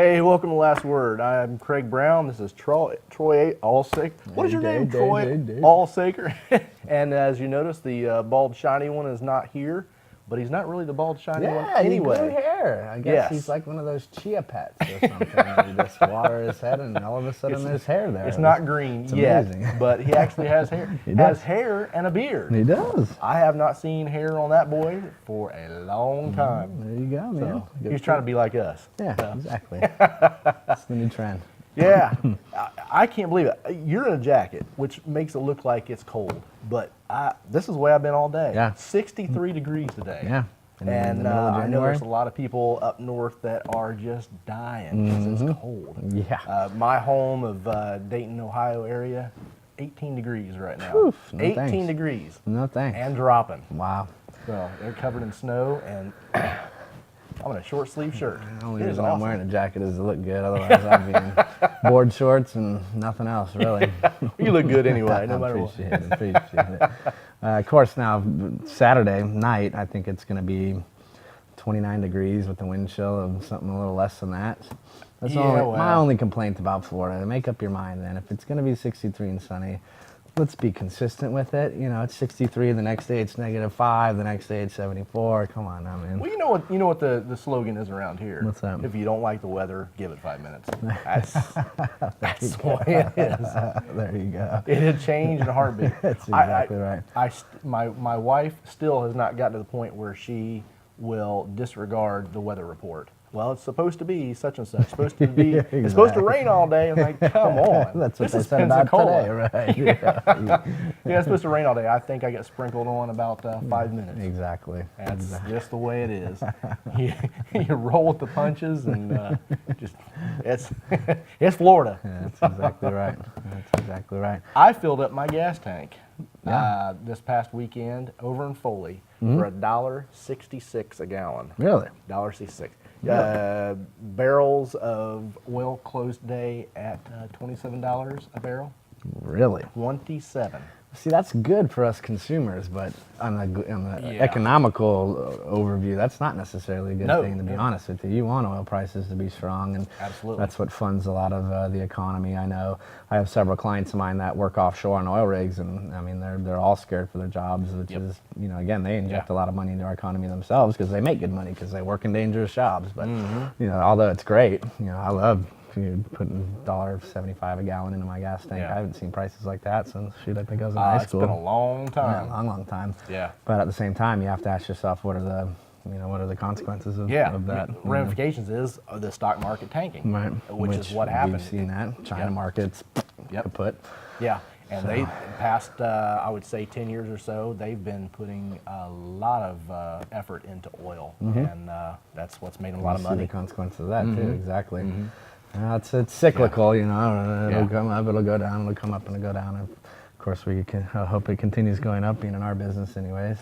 Hey, welcome to Last Word. I'm Craig Brown. This is Troy Allsaker. What is your name? Troy Allsaker. And as you notice, the bald shiny one is not here, but he's not really the bald shiny one anyway. Yeah, he grew hair. I guess he's like one of those chia pets or something. You just water his head, and all of a sudden there's hair there. It's not green yet, but he actually has hair. He has hair and a beard. He does. I have not seen hair on that boy for a long time. There you go, man. So he's trying to be like us. Yeah, exactly. That's the new trend. Yeah, I can't believe it. You're in a jacket, which makes it look like it's cold, but this is the way I've been all day. Yeah. 63 degrees today. Yeah. And I know there's a lot of people up north that are just dying because it's cold. Yeah. My home of Dayton, Ohio area, 18 degrees right now. Oof, no 18 thanks. degrees. No thanks. And dropping. Wow. So they're covered in snow, and I'm in a short sleeve shirt. The only reason I'm wearing a jacket is to look good. Otherwise, I'd be in board shorts and nothing else, really. You look good anyway, no matter what. Appreciate it. Of course, now, Saturday night, I think it's going to be 29 degrees with the wind chill of something a little less than that. That's my only complaint about Florida. Make up your mind, then. If it's going to be 63 and sunny, let's be consistent with it. You know, it's 63, the next day it's -5, the next day it's 74. Come on now, man. Well, you know what the slogan is around here? What's that? If you don't like the weather, give it 5 minutes. That's the way it is. There you go. It'll change in a heartbeat. That's exactly right. My wife still has not gotten to the point where she will disregard the weather report. Well, it's supposed to be such and such. Supposed to be. Exactly. It's supposed to rain all day. I'm like, come on. That's what this they said about today, right? Yeah, it's supposed to rain all day. I think I get sprinkled on about 5 minutes. Exactly. That's just the way it is. You roll with the punches, and just it's Florida. Yeah, that's exactly right. That's exactly right. I filled up my gas tank this past weekend over in Foley for $1.66 a gallon. Really? $1.66. Barrels of oil closed today at $27 a barrel. Really? 27. See, that's good for us consumers, but on the economical overview, that's not necessarily a good thing, to be honest with you. You want oil prices to be strong, and that's what funds a lot of the economy. I know I have several clients of mine that work offshore on oil rigs, and I mean, they're all scared for their jobs, which is, you know, again, they inject a lot of money into our economy themselves because they make good money because they work in dangerous jobs. But, you know, although it's great, you know, I love putting $1.75 a gallon into my gas tank. I haven't seen prices like that since, I think I was in high school. It's been a long time. Yeah, long time. Yeah. But at the same time, you have to ask yourself, what are the consequences of that? Ramifications is the stock market tanking, right? Which is what happened. We've seen that. China markets kaput. Yeah. And they past, I would say, 10 years or so, they've been putting a lot of effort into oil, and that's what's made them a lot of money. See the consequences of that too, exactly. It's cyclical, you know. It'll come up, it'll go down, it'll come up, and it'll go down. And of course, we can hope it continues going up, being in our business, anyways.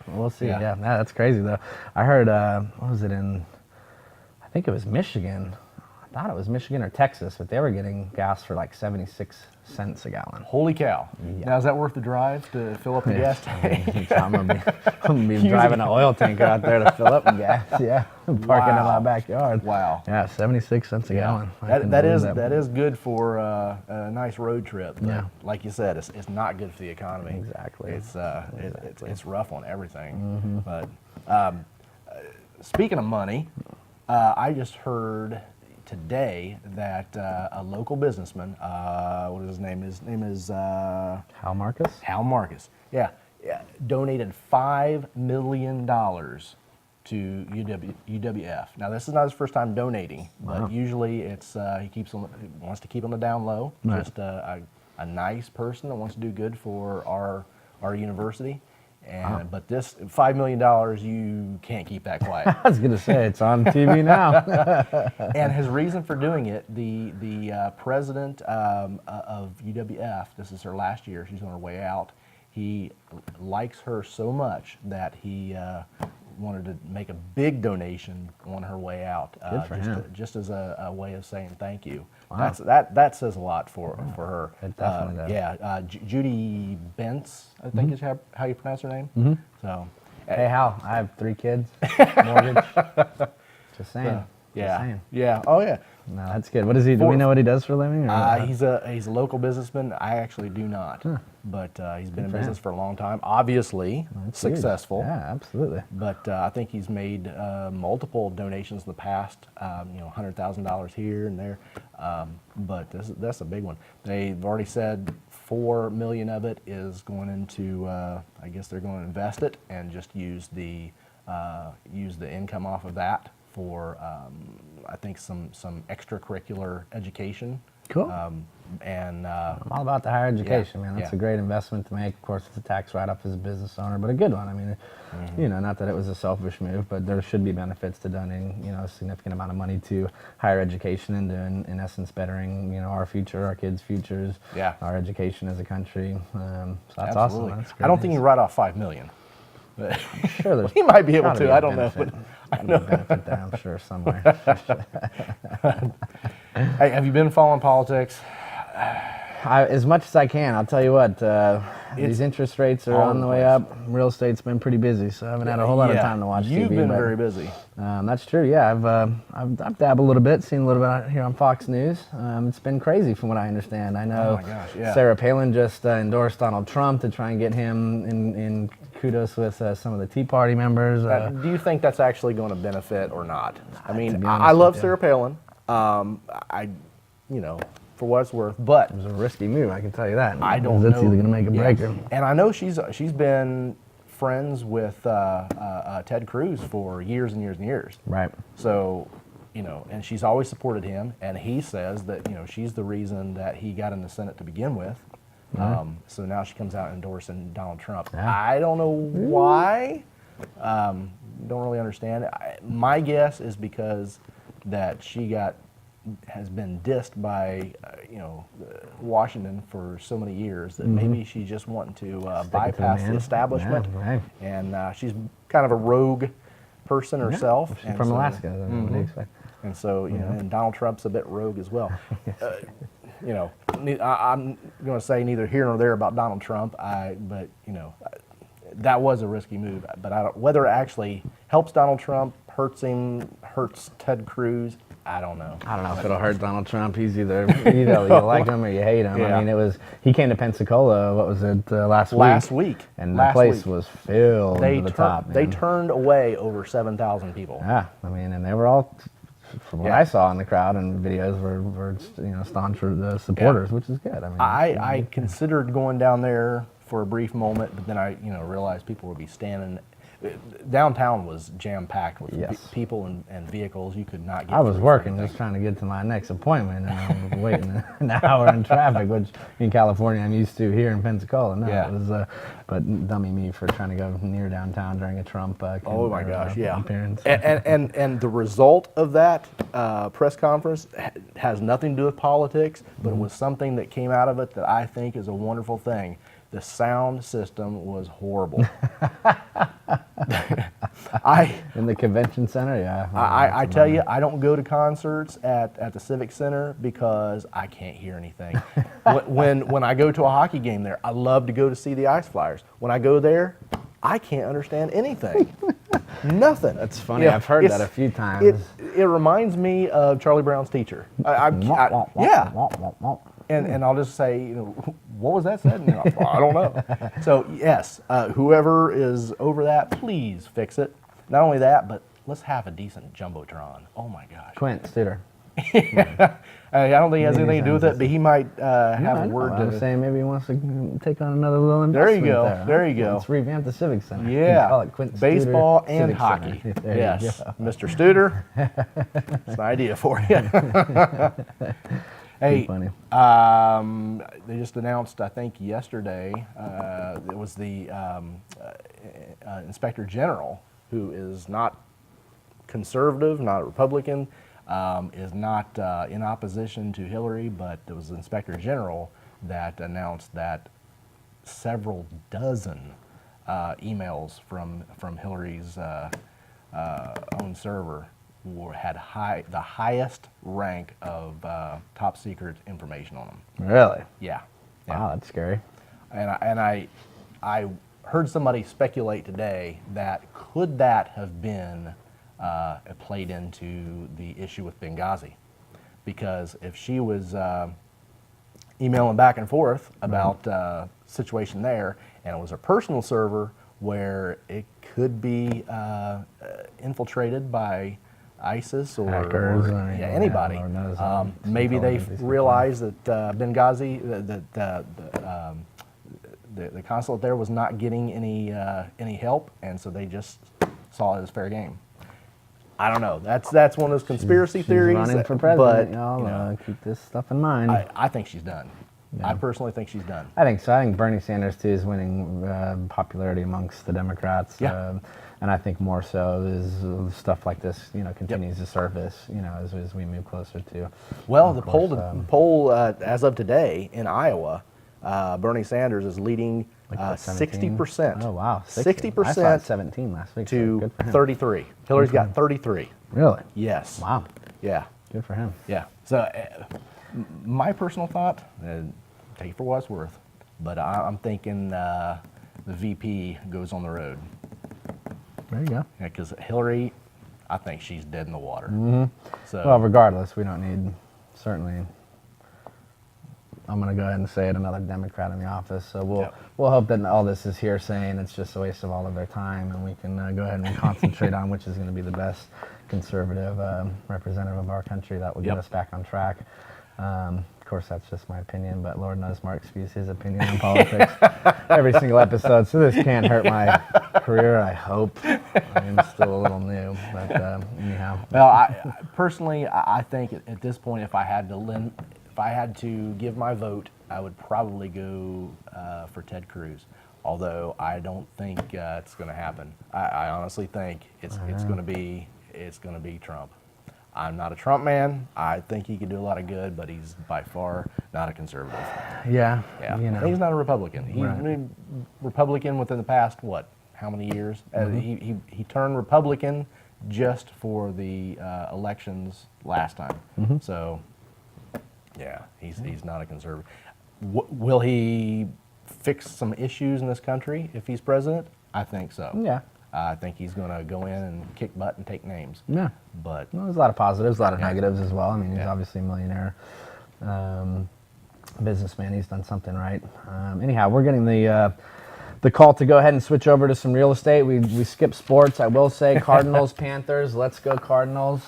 We'll see. Yeah, that's crazy though. I heard, what was it in? I think it was Michigan. I thought it was Michigan or Texas, but they were getting gas for like 76 cents a gallon. Holy cow. Yeah. Now, is that worth the drive to fill up the gas tank? I'm going to be driving an oil tanker out there to fill up gas, parking in my backyard. Wow. Yeah, 76 cents a gallon. That is good for a nice road trip. But like you said, it's not good for the economy. Exactly. It's rough on everything. But speaking of money, I just heard today that a local businessman, what is his name? His name is Hal Marcus. Hal Marcus. Yeah, donated $5 million to UWF. Now, this is not his first time donating, but usually it's he wants to keep on the down low. Right. Just a nice person that wants to do good for our university. And but this $5 million, you can't keep that quiet. I was going to say, it's on TV now. And his reason for doing it, the president of UWF, this is her last year, she's on her way out, he likes her so much that he wanted to make a big donation on her way out, just as a way of saying thank you. Wow. That says a lot for her. It definitely does. Judy Bentz, I think is how you pronounce her name. So, hey Hal, I have 3 kids, mortgage. Just saying. Yeah. Insane. Yeah. Oh yeah. No, that's good. What does he? Do we know what he does for a living? Or? He's a local businessman. I actually do not, but he's been in business for a long time. Obviously successful. Huge. Yeah, absolutely. But I think he's made multiple donations in the past. $100,000 here and there. But that's a big one. They've already said $4 million of it is going into. I guess they're going to invest it and just use the income off of that for I think some extracurricular education. Cool. I'm all about the higher education, man. That's a great investment to make. Of course, it's a tax write-off as a business owner, but a good one. I mean, not that it was a selfish move, but there should be benefits to donating, a significant amount of money to higher education and to, in essence, bettering, our future, our kids' futures, our education as a country. So that's awesome. That's great. I don't think you write off $5 million. Sure, there's he might be able to. I don't know. But I know benefit there, I'm sure, somewhere. Hey, have you been following politics? As much as I can. I'll tell you what, these interest rates are on the way up. Real estate's been pretty busy, so I haven't had a whole lot of time to watch TV. You've been very busy. That's true, yeah. I've dabbled a little bit, seen a little bit out here on Fox News. It's been crazy from what I understand. I know Sarah Palin just endorsed Donald Trump to try and get him in kudos with some of the Tea Party members. Do you think that's actually going to benefit or not? I mean, I love Sarah Palin. For what it's worth, but it was a risky move, I can tell you that. I don't know. That's either going to make a breaker. And I know she's been friends with Ted Cruz for years and years and years. Right. So, and she's always supported him, and he says that she's the reason that he got in the Senate to begin with. So now she comes out endorsing Donald Trump. Yeah. I don't know why. Don't really understand it. My guess is because that she has been dissed by Washington for so many years that maybe she's just wanting to bypass the establishment. Yeah, right. And she's kind of a rogue person herself. She's from Alaska. What do you expect? And so, and Donald Trump's a bit rogue as well. I'm going to say neither here nor there about Donald Trump. But that was a risky move. But whether it actually helps Donald Trump, hurts him, hurts Ted Cruz, I don't know. I don't know if it'll hurt Donald Trump. He's either you like him or you hate him. Yeah. I mean, he came to Pensacola. What was it last week? Last week, and the place was filled to the top. Man. They turned away over 7,000 people. Yeah, I mean, and they were all, from what I saw in the crowd and videos, were staunch supporters, which is good. I mean, I considered going down there for a brief moment, but then I realized people would be standing. Downtown was jam-packed with people and vehicles. You could not get. I was working, just trying to get to my next appointment, and I was waiting an hour in traffic, which in California I'm used to. Here in Pensacola, no, it was. But dummy me for trying to go near downtown during a Trump. Appearance. And the result of that press conference has nothing to do with politics, but it was something that came out of it that I think is a wonderful thing. The sound system was horrible. In the convention center, yeah. I tell you, I don't go to concerts at the Civic Center because I can't hear anything. when I go to a hockey game there, I love to go to see the Ice Flyers. When I go there, I can't understand anything. Nothing. That's funny. I've heard that a few times. It reminds me of Charlie Brown's teacher. And I'll just say, what was that said? I don't know. So yes, whoever is over that, please fix it. Not only that, but let's have a decent jumbotron. Oh my gosh. Quint Studer. I don't think he has anything to do with it, but he might have a word to. I'm saying maybe he wants to take on another little investment. There you go. Let's revamp the Civic Center. Yeah. Call it Quint Baseball Studer and Civic hockey. Center. Yes, Mr. Studer. That's an idea for you. Hey, they just announced, I think yesterday, it was the Inspector General, who is not conservative, not Republican, is not in opposition to Hillary, but it was the Inspector General that announced that several dozen emails from Hillary's own server had the highest rank of top secret information on them. Really? Yeah. Wow, that's scary. And I heard somebody speculate today that could that have been it played into the issue with Benghazi. Because if she was emailing back and forth about situation there, and it was a personal server where it could be infiltrated by ISIS or hackers, anybody. Maybe they realized that Benghazi, the consulate there was not getting any help, and so they just saw it as fair game. I don't know. That's one of those conspiracy theories. Running for president, but y'all. Keep this stuff in mind. I think she's done. Yeah. I personally think she's done. I think so. I think Bernie Sanders too is winning popularity amongst the Democrats. Yeah. And I think more so is stuff like this, continues to surface, as we move closer to. Well, the poll as of today in Iowa, Bernie Sanders is leading 60%. Oh wow, 60%. I saw 17 last week. To 33. Hillary's got 33. Really? Yes. Wow. Yeah. Good for him. Yeah. So, my personal thought, take it for what it's worth, but I'm thinking the VP goes on the road. There you go. Yeah, because Hillary, I think she's dead in the water. Mm-hmm. So, well, regardless, we don't need, certainly, I'm going to go ahead and say it, another Democrat in the office. So we'll hope that all this is hearsay and it's just a waste of all of their time, and we can go ahead and concentrate on which is going to be the best conservative representative of our country that will get us back on track. Of course, that's just my opinion, but Lord knows Mark spews his opinion on politics every single episode, so this can't hurt my career, I hope. I'm still a little new, but anyhow. Well, I personally, I think at this point, if I had to give my vote, I would probably go for Ted Cruz. Although I don't think it's going to happen. I honestly think it's going to be Trump. I'm not a Trump man. I think he could do a lot of good, but he's by far not a conservative. Yeah. He's not a Republican. He's been Republican within the past, how many years? Mm-hmm. He turned Republican just for the elections last time. Mm-hmm. So, yeah, he's not a conservative. Will he fix some issues in this country if he's president? I think so. Yeah. I think he's going to go in and kick butt and take names. Yeah. But there's a lot of positives, a lot of negatives as well. I mean, he's obviously a millionaire businessman. He's done something right. Anyhow, we're getting the call to go ahead and switch over to some real estate. We skipped sports. I will say Cardinals, Panthers. Let's go Cardinals.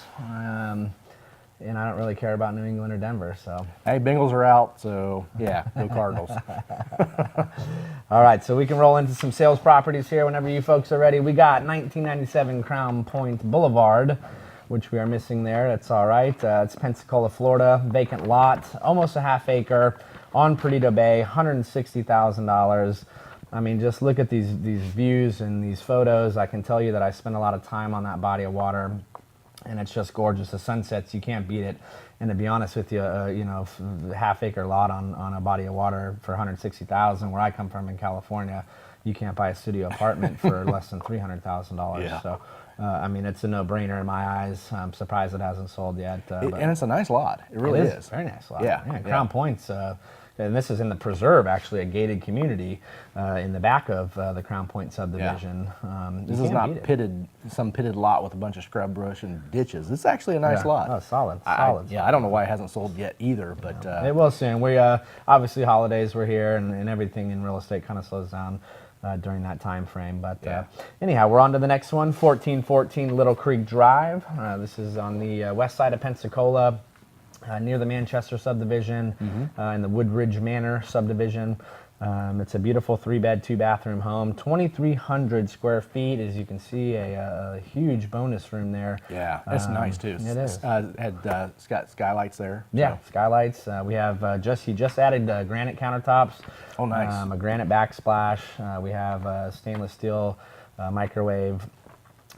And I don't really care about New England or Denver, so. Hey, Bengals are out, so yeah, go Cardinals. All right, so we can roll into some sales properties here whenever you folks are ready. We got 1997 Crown Point Boulevard, which we are missing there. That's all right. It's Pensacola, Florida. Vacant lot, almost a half acre on Perdido Bay, $160,000. I mean, just look at these views and these photos. I can tell you that I spent a lot of time on that body of water. And it's just gorgeous. The sunsets, you can't beat it. And to be honest with you, half-acre lot on a body of water for $160,000. Where I come from in California, you can't buy a studio apartment for less than $300,000. Yeah. So, I mean, it's a no-brainer in my eyes. I'm surprised it hasn't sold yet. And it's a nice lot. It really is. Very nice lot. Yeah. Crown Point's. And this is in the preserve, actually, a gated community in the back of the Crown Point subdivision. Yeah. This is not some pitted lot with a bunch of scrub brush and ditches. This is actually a nice lot. Oh, solid. I don't know why it hasn't sold yet either, but it will soon. We obviously holidays were here, and everything in real estate kind of slows down during that time frame. But anyhow, we're on to the next one, 1414 Little Creek Drive. This is on the west side of Pensacola. Near the Manchester subdivision, in the Woodridge Manor subdivision. It's a beautiful 3-bed, 2-bathroom home, 2,300 square feet. As you can see, a huge bonus room there. Yeah, it's nice too. It is. Had skylights there. Yeah, so. Skylights. We have he just added granite countertops. Oh, nice. A granite backsplash. We have stainless steel microwave.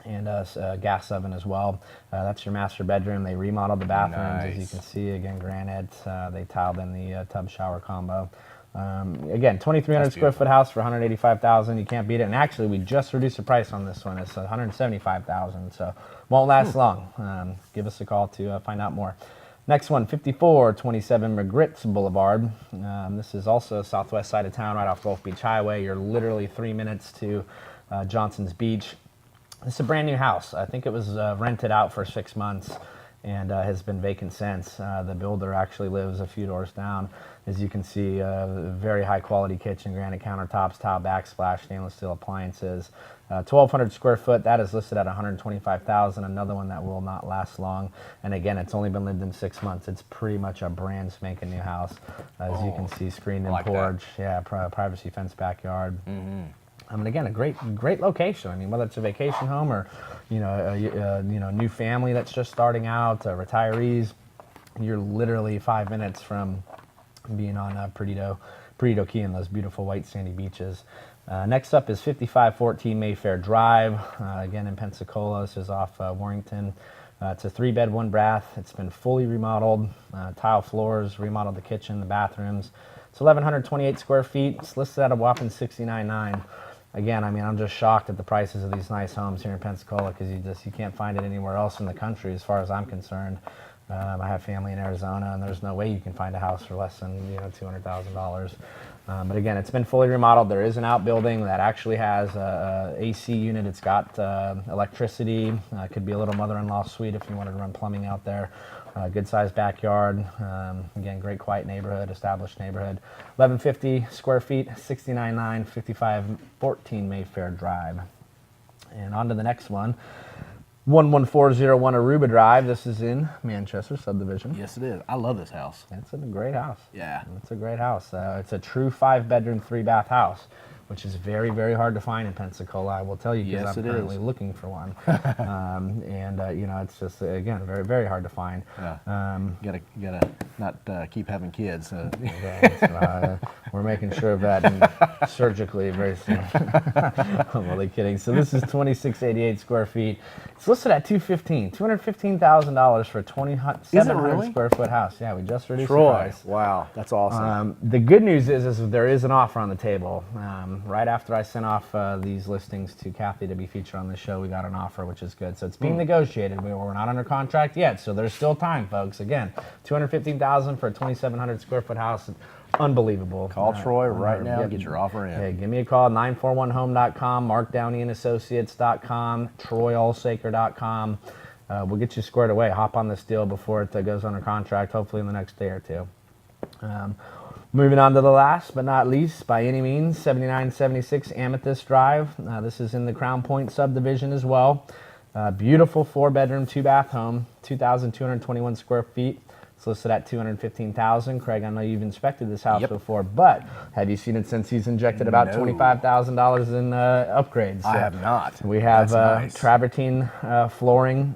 And a gas oven as well. That's your master bedroom. They remodeled the bathrooms, as you can see. Again, granite. They tiled in the tub shower combo. Again, 2,300 square foot house for $185,000. You can't beat it. And actually, we just reduced the price on this one. It's $175,000. So won't last long. Give us a call to find out more. Next one, 5427 McGritz Boulevard. This is also southwest side of town, right off Gulf Beach Highway. You're literally 3 minutes to Johnson's Beach. It's a brand new house. I think it was rented out for 6 months and has been vacant since. The builder actually lives a few doors down. As you can see, very high quality kitchen, granite countertops, tile backsplash, stainless steel appliances. 1,200 square foot, that is listed at $125,000. Another one that will not last long. And again, it's only been lived in 6 months. It's pretty much a brand spanking new house. As you can see, screened-in porch, privacy fence backyard. I mean, again, a great location. I mean, whether it's a vacation home or, a new family that's just starting out, retirees, you're literally 5 minutes from being on Perdido Key and those beautiful white sandy beaches. Next up is 5514 Mayfair Drive, again in Pensacola. This is off Warrington. It's a 3-bed, 1-bath. It's been fully remodeled, tile floors, remodeled the kitchen, the bathrooms. It's 1,128 square feet. It's listed at a whopping $69,900. Again, I mean, I'm just shocked at the prices of these nice homes here in Pensacola because you can't find it anywhere else in the country as far as I'm concerned. I have family in Arizona, and there's no way you can find a house for less than $200,000. But again, it's been fully remodeled. There is an outbuilding that actually has a AC unit. It's got electricity. Could be a little mother-in-law suite if you wanted to run plumbing out there. Good-sized backyard. Again, great quiet neighborhood, established neighborhood. 1,150 square feet, $69,900, 5514 Mayfair Drive. And on to the next one. 11401 Aruba Drive. This is in Manchester subdivision. Yes, it is. I love this house. It's a great house. Yeah. It's a great house. It's a true 5-bedroom, 3-bath house, which is very, very hard to find in Pensacola. I will tell you because I'm currently looking for one. It's just, again, very, very hard to find. Yeah. You gotta not keep having kids. We're making sure of that surgically very soon. I'm only kidding. So this is 2688 square feet. It's listed at $215,000 for a 2,700 square foot house. Yeah, we just reduced the price. Wow, that's awesome. The good news is there is an offer on the table. Right after I sent off these listings to Kathy to be featured on the show, we got an offer, which is good. So it's being negotiated. We're not under contract yet, so there's still time, folks. Again, $215,000 for a 2,700 square foot house. Unbelievable. Call Troy right now. Get your offer in. Hey, give me a call, 941home.com, markdowneyandassociates.com, troyallsaker.com. We'll get you squared away. Hop on this deal before it goes under contract, hopefully in the next day or two. Moving on to the last but not least, by any means, 7976 Amethyst Drive. This is in the Crown Point subdivision as well. Beautiful 4-bedroom, 2-bath home, 2,221 square feet. It's listed at $215,000. Craig, I know you've inspected this house before, but have you seen it since he's injected about $25,000 in upgrades? I have not. We have travertine flooring,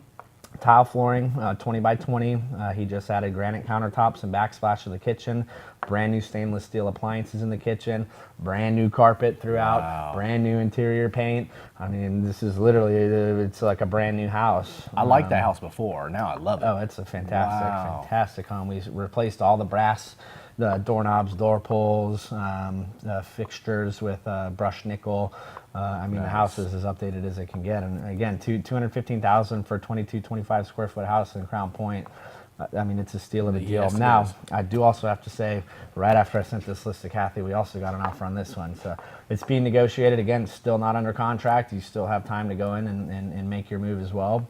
tile flooring, 20 by 20. He just added granite countertops and backsplash to the kitchen. Brand new stainless steel appliances in the kitchen. Brand new carpet throughout. Wow. Brand new interior paint. I mean, this is literally, it's like a brand new house. I liked that house before. Now I love it. Oh, it's a fantastic home. We replaced all the brass, the doorknobs, door pulls, fixtures with brushed nickel. I mean, the house is as updated as it can get. And again, $215,000 for a 25 square foot house in Crown Point. I mean, it's a steal of a deal. Yes, now, I do also have to say, right after I sent this list to Kathy, we also got an offer on this one. So it's being negotiated. Again, still not under contract. You still have time to go in and make your move as well.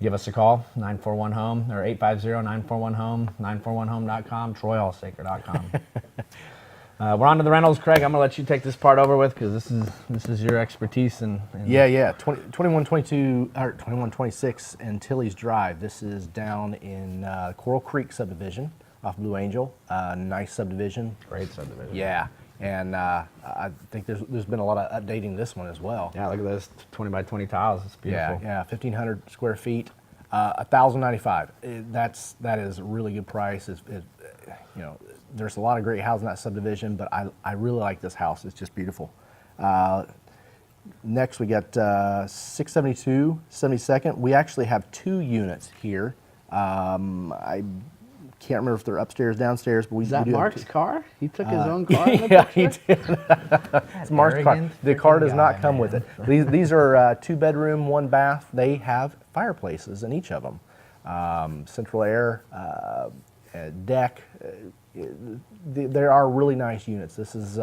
Give us a call, 941-HOME, or 850-941-HOME, 941home.com, troyallsaker.com. We're on to the rentals, Craig. I'm going to let you take this part over with because this is your expertise. Yeah. 2126 Antilles Drive. This is down in Coral Creek subdivision off Blue Angel. Nice subdivision. Great subdivision. Yeah. And I think there's been a lot of updating this one as well. Yeah, look at this 20 by 20 tiles. It's beautiful. Yeah, 1,500 square feet, 1,095. That is a really good price. There's a lot of great houses in that subdivision, but I really like this house. It's just beautiful. Next, we got 672 72nd. We actually have 2 units here. I can't remember if they're upstairs, downstairs, but we do. Is that Mark's car? He took his own car? Yeah, he did. It's Mark's car. The car does not come with it. These are 2-bedroom, 1-bath. They have fireplaces in each of them. Central air, deck. There are really nice units. This is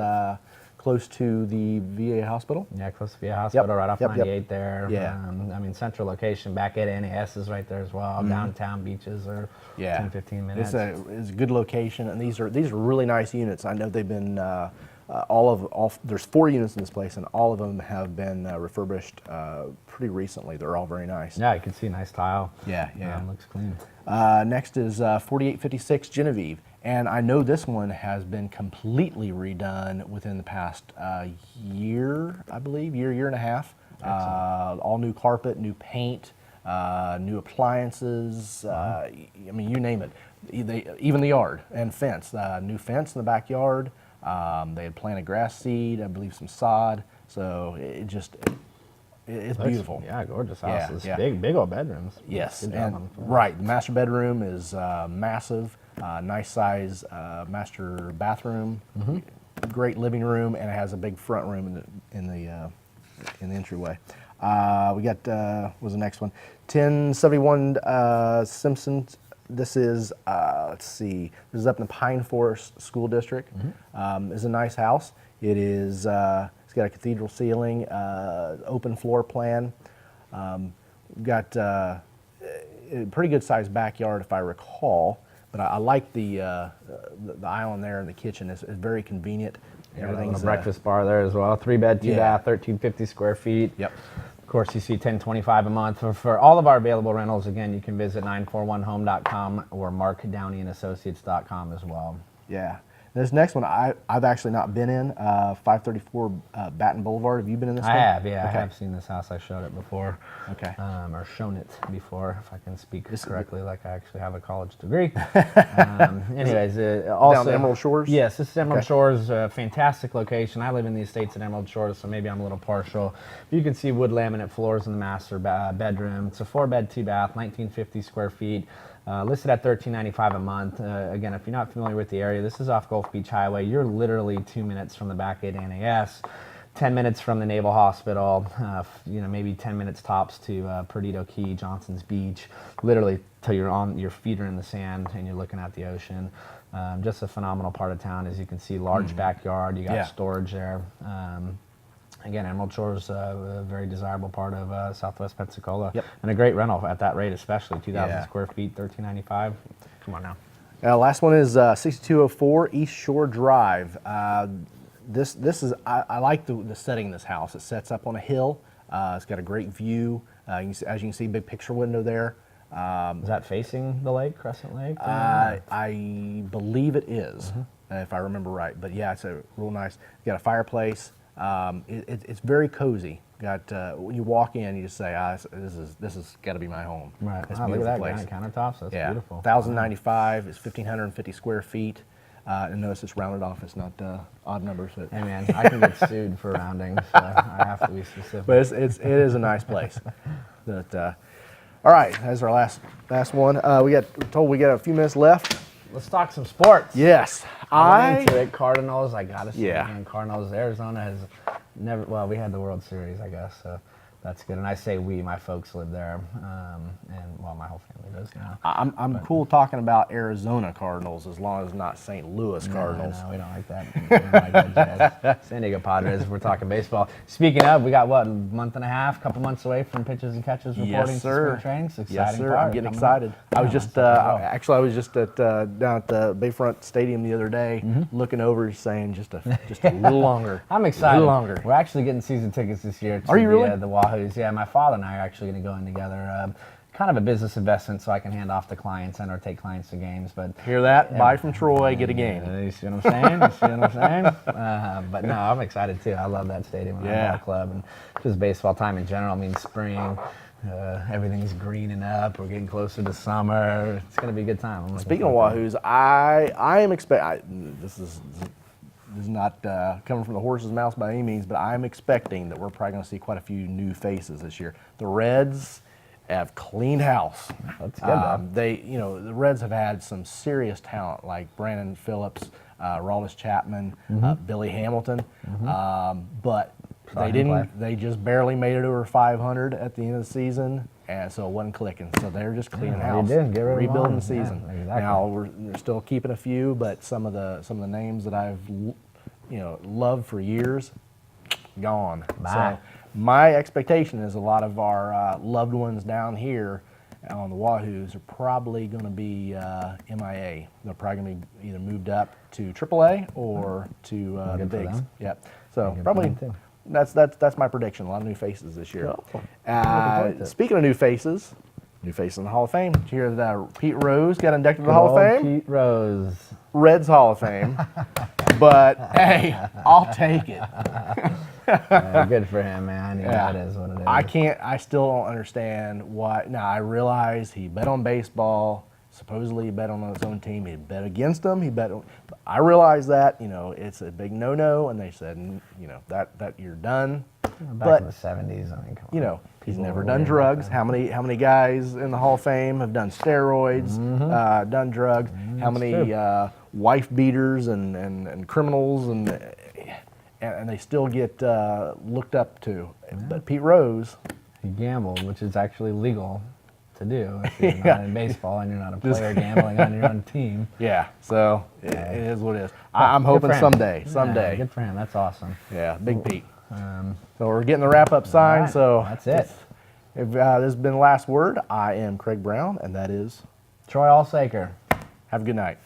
close to the VA hospital. Yeah, close to VA hospital, right off 98 there. Yeah. I mean, central location, back at NAS is right there as well. Downtown beaches are 10, 15 minutes. It's a good location, and these are really nice units. I know they've been there's 4 units in this place, and all of them have been refurbished pretty recently. They're all very nice. Yeah, you can see nice tile. Yeah. Looks clean. Next is 4856 Genevieve, and I know this one has been completely redone within the past year, I believe, year and a half. All new carpet, new paint, new appliances. I mean, you name it. Even the yard and fence, new fence in the backyard. They had planted grass seed, I believe some sod. So it's beautiful. Yeah, gorgeous houses. Yeah. Big old bedrooms. Yes, Good and job. right. The master bedroom is massive, nice size master bathroom, great living room, and it has a big front room in the entryway. We got what was the next one? 1071 Simpson. This is let's see. This is up in the Pine Forest School District. It's a nice house. It is. It's got a cathedral ceiling, open floor plan. Got a pretty good sized backyard, if I recall. But I like the island there in the kitchen. It's very convenient. Everything's a breakfast bar there as well. 3-bed, 2-bath, 1350 square feet. Yep. Of course, you see $1025 a month. For all of our available rentals, again, you can visit 941home.com or markdowneyandAssociates.com as well. Yeah. This next one I've actually not been in, 534 Baton Boulevard. Have you been in this one? I have, yeah. Okay. I have seen this house. I showed it before. Okay. Or shown it before, if I can speak correctly, like I actually have a college degree. Anyways, also down Emerald Shores? Yes, this is Emerald Shores, a fantastic location. I live in the estates at Emerald Shores, so maybe I'm a little partial. You can see wood laminate floors in the master bedroom. It's a 4-bed, 2-bath, 1950 square feet. Listed at $13.95 a month. Again, if you're not familiar with the area, this is off Gulf Beach Highway. You're literally 2 minutes from the back gate NAS, 10 minutes from the Naval Hospital, maybe 10 minutes tops to Perdido Key, Johnson's Beach, literally till your feet are in the sand and you're looking at the ocean. Just a phenomenal part of town. As you can see, large backyard. You got storage there. Again, Emerald Shores, a very desirable part of Southwest Pensacola, and a great rental at that rate, especially 2,000 square feet, $13.95. Come on now. Last one is 6204 East Shore Drive. This is I like the setting of this house. It sets up on a hill. It's got a great view. As you can see, big picture window there. Is that facing the lake, Crescent Lake? I believe it is, if I remember right. But yeah, it's a real nice. It's got a fireplace. It's very cozy. Got when you walk in, you just say, "This is got to be my home." Right. It's Look at that place. granite countertops. That's beautiful. 1,095. It's 1,550 square feet. And notice it's rounded off. It's not odd numbers. But hey man, I can get sued for rounding, so I have to be specific. But it is a nice place. But all right, that's our last one. We got a few minutes left. Let's talk some sports. Yes, I'm into it. Cardinals, I gotta say, Yeah. man, Cardinals. Arizona has never. Well, we had the World Series, I guess. So that's good. And I say we, my folks live there, and well, my whole family does now. I'm cool talking about Arizona Cardinals as long as not St. Louis Cardinals. No, we don't like that. We don't like that jazz. San Diego Padres. We're talking baseball. Speaking of, we got what, a month and a half, couple months away from pitches and catches reporting to spring training. It's exciting. Yes, sir. Part. I'm getting excited. I was just I was just at down at the Bayfront Stadium the other day, looking over, saying just a little longer. I'm excited. A little longer. We're actually getting season tickets this year. To Are you really? The Wahoos. Yeah, my father and I are actually going to go in together. Kind of a business investment, so I can hand off to clients and or take clients to games. But hear that? Buy from Troy, get a game. You see what I'm saying? But no, I'm excited too. I love that stadium and I love the club and just baseball time in general. I mean, spring. Everything's greening up. We're getting closer to summer. It's going to be a good time. Speaking of Wahoos, I am expecting. This is not coming from the horse's mouth by any means, but I'm expecting that we're probably going to see quite a few new faces this year. The Reds have cleaned house. That's good. The Reds have had some serious talent like Brandon Phillips, Rawlins Chapman, Billy Hamilton, but they didn't. They just barely made it over 500 at the end of the season, and so it wasn't clicking. So they're just cleaning house, rebuilding the season. Yeah, exactly. Now we're still keeping a few, but some of the names that I've loved for years, gone. Bye. So my expectation is a lot of our loved ones down here on the Wahoos are probably going to be MIA. They're probably going to be either moved up to AAA or to the Good for bigs. them. Yep. So Good for probably them, too. that's my prediction. A lot of new faces this year. Cool. Looking Speaking of new faces in the Hall of Fame. Did you hear that Pete Rose got inducted to the Hall of Fame? Pete Rose. Reds Hall of Fame. But hey, I'll take it. Good for him, man. Yeah, it is what it is. I still don't understand why. Now, I realize he bet on baseball. Supposedly he bet on his own team. He bet against them. I realize that, it's a big no-no, and they said, that you're done. Back in the 70s, I mean, come on. He's never done drugs. How many guys in the Hall of Fame have done steroids, done drugs? How many wife beaters and criminals and they still get looked up to? Yeah. But Pete Rose, he gambled, which is actually legal to do if you're not in baseball and you're not a player gambling on your own team. Yeah, so it is what it is. I'm hoping someday. Yeah, good for him. That's awesome. Yeah, Big Pete. So we're getting the wrap-up sign. Right, so that's it. If this has been the last word, I am Craig Brown, and that is Troy Alsaker. Have a good night.